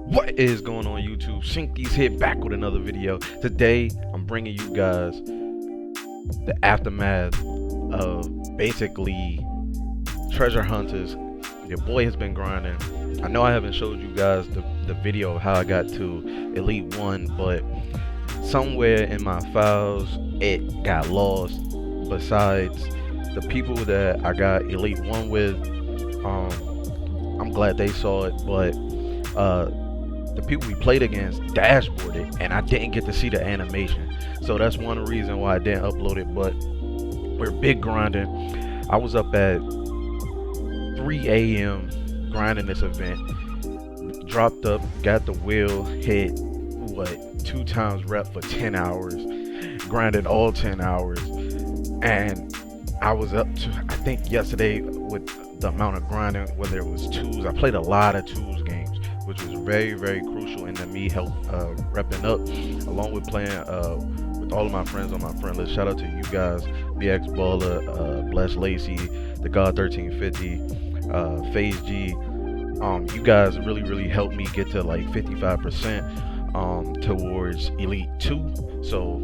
What is going on YouTube? Shinky's here back with another video. Today I'm bringing you guys the aftermath of basically treasure hunters. Your boy has been grinding. I know I haven't showed you guys the video of how I got to Elite 1, but somewhere in my files it got lost. Besides the people that I got Elite 1 with, I'm glad they saw it, but the people we played against dashboarded and I didn't get to see the animation. So that's one reason why I didn't upload it, but we're big grinding. I was up at 3 a.m. grinding this event. Dropped up, got the wheel, hit what 2 times rep for 10 hours, grinded all 10 hours, and I was up to, I think yesterday with the amount of grinding, whether it was twos, I played a lot of twos games, which was very crucial into me help repping up, along with playing with all of my friends on my friend list. Shout out to you guys, BX Baller, Bless Lacey, the God 1350, Phase G. You guys really helped me get to like 55% towards Elite 2. So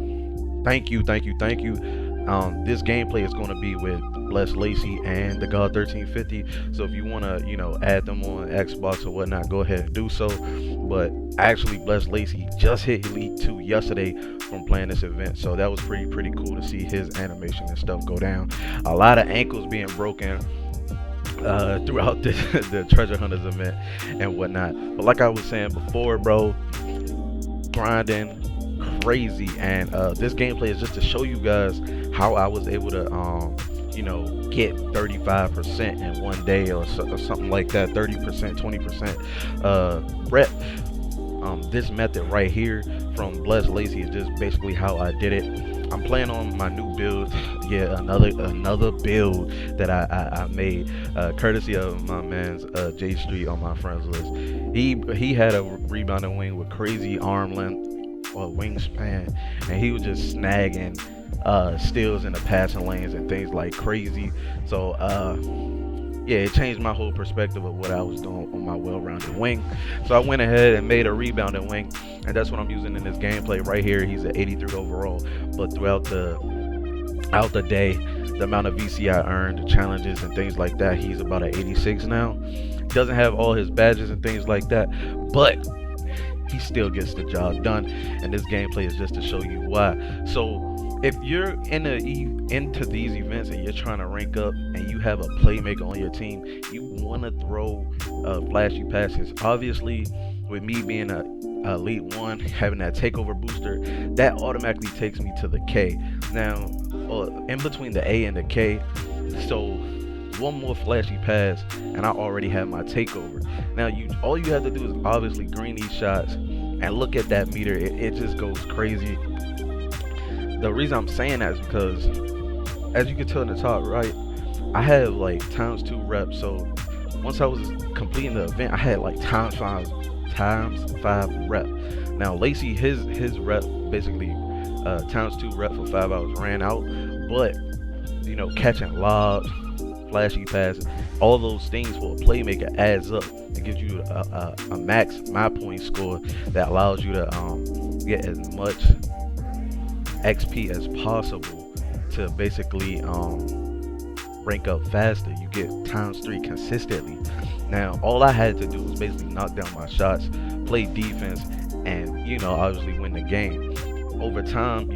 thank you. This gameplay is going to be with Bless Lacey and the God 1350. So if you want to, add them on Xbox or whatnot, go ahead and do so. But actually, Bless Lacey just hit Elite 2 yesterday from playing this event. So that was pretty cool to see his animation and stuff go down. A lot of ankles being broken throughout the treasure hunters event and whatnot. But like I was saying before, bro, grinding crazy, and this gameplay is just to show you guys how I was able to get 35% in one day or something like that, 30%, 20% rep. This method right here from Bless Lacey is just basically how I did it. I'm playing on my new build. Yeah, another build that I made, courtesy of my man's J Street on my friends list. He had a rebounding wing with crazy arm length or wingspan, and he was just snagging steals in the passing lanes and things like crazy. So yeah, it changed my whole perspective of what I was doing on my well-rounded wing. So I went ahead and made a rebounding wing, and that's what I'm using in this gameplay right here. He's at 83 overall, but throughout the day, the amount of VC I earned, the challenges and things like that, he's about at 86 now. He doesn't have all his badges and things like that, but he still gets the job done, and this gameplay is just to show you why. So if you're into these events and you're trying to rank up and you have a playmaker on your team, you want to throw flashy passes. Obviously, with me being a Elite 1, having that takeover booster, that automatically takes me to the K. Now, in between the A and the K, so one more flashy pass and I already have my takeover. Now all you have to do is obviously green these shots and look at that meter. It just goes crazy. The reason I'm saying that is because, as you can tell in the top right, I have like ×2 reps. So once I was completing the event, I had like ×5 rep. Now Lacey, his rep basically ×2 rep for 5 hours ran out, but catching lobs, flashy passes, all those things for a playmaker adds up. It gives you a max MyPoints score that allows you to get as much XP as possible to basically rank up faster. You get ×3 consistently. Now all I had to do was basically knock down my shots, play defense, and obviously win the game. Over time,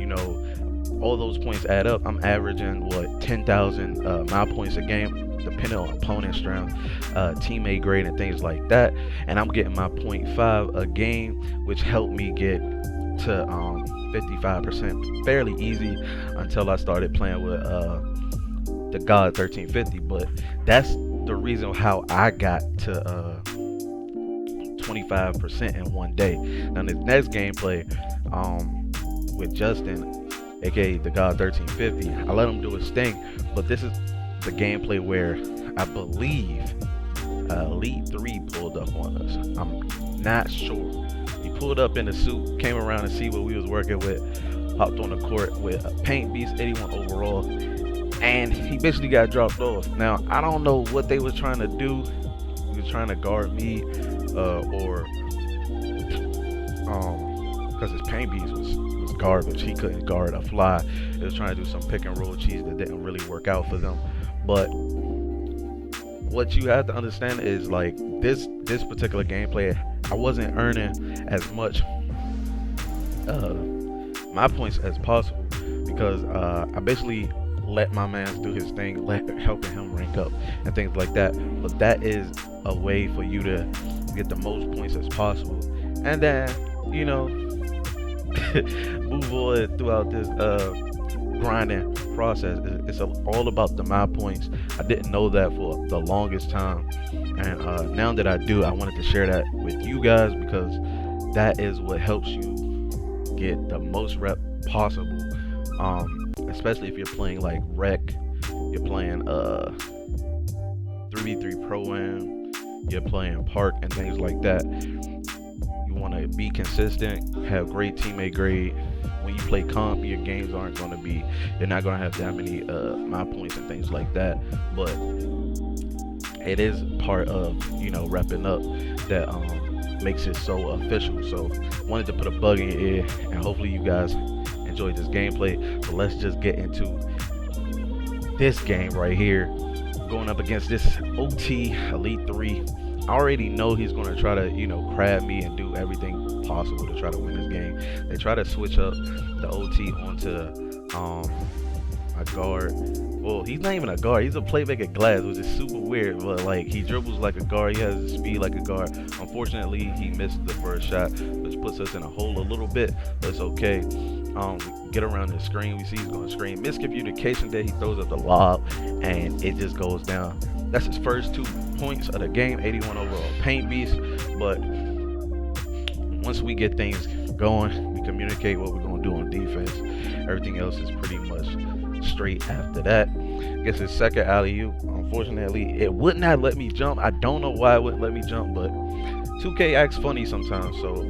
all those points add up. I'm averaging 10,000 MyPoints a game, depending on opponent strength, teammate grade, and things like that. And I'm getting my 0.5 a game, which helped me get to 55% fairly easy until I started playing with the God 1350. But that's the reason how I got to 25% in one day. Now this next gameplay with Justin, aka the God 1350, I let him do his thing, but this is the gameplay where I believe Elite 3 pulled up on us. I'm not sure. He pulled up in a suit, came around to see what we was working with, hopped on the court with a Paint Beast 81 overall, and he basically got dropped off. Now I don't know what they was trying to do. He was trying to guard me or Because his paint beast was garbage. He couldn't guard a fly. He was trying to do some pick and roll cheese that didn't really work out for them. But what you have to understand is like this particular gameplay, I wasn't earning as much uh, my points as possible because I basically let my man do his thing, helping him rank up and things like that. But that is a way for you to get the most points as possible, and then you know move on throughout this grinding process. It's all about the my points. I didn't know that for the longest time, and now that I do, I wanted to share that with you guys because that is what helps you get the most rep possible. Especially if you're playing like rec, you're playing 3v3 pro-am, you're playing park and things like that. You want to be consistent, have great teammate grade. When you play comp, your games aren't going to be, you're not going to have that many my points and things like that. But it is part of repping up that makes it so official. So wanted to put a bug in your ear, and hopefully you guys enjoyed this gameplay. So let's just get into this game right here, going up against this OT Elite 3. I already know he's going to try to crab me and do everything possible to try to win this game. They try to switch up the OT onto a guard. Well, he's not even a guard. He's a playmaker glass, which is super weird. But like, he dribbles like a guard. He has the speed like a guard. Unfortunately, he missed the first shot, which puts us in a hole a little bit. But it's okay. Get around the screen. We see he's going to screen. Miscommunication there. He throws up the lob, and it just goes down. That's his first 2 points of the game. 81 overall paint beast. But once we get things going, we communicate what we're going to do on defense. Everything else is pretty much straight after that. Gets his second alley-oop. Unfortunately, it would not let me jump. I don't know why it wouldn't let me jump, but 2K acts funny sometimes. So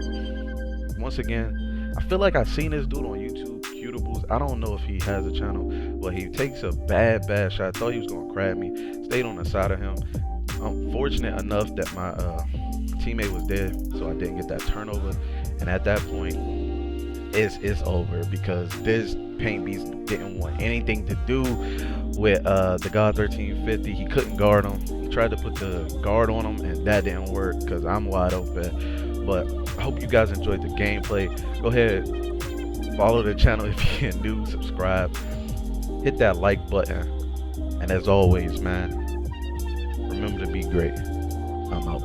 once again, I feel like I've seen this dude on YouTube, Cutables. I don't know if he has a channel, but he takes a bad shot. I thought he was going to crab me. Stayed on the side of him. I'm fortunate enough that my teammate was there, so I didn't get that turnover. And at that point, it's over because this paint beast didn't want anything to do with the God 1350. He couldn't guard him. He tried to put the guard on him, and that didn't work because I'm wide open. But I hope you guys enjoyed the gameplay. Go ahead, follow the channel if you're new, subscribe, hit that like button, and as always, man, remember to be great. I'm out.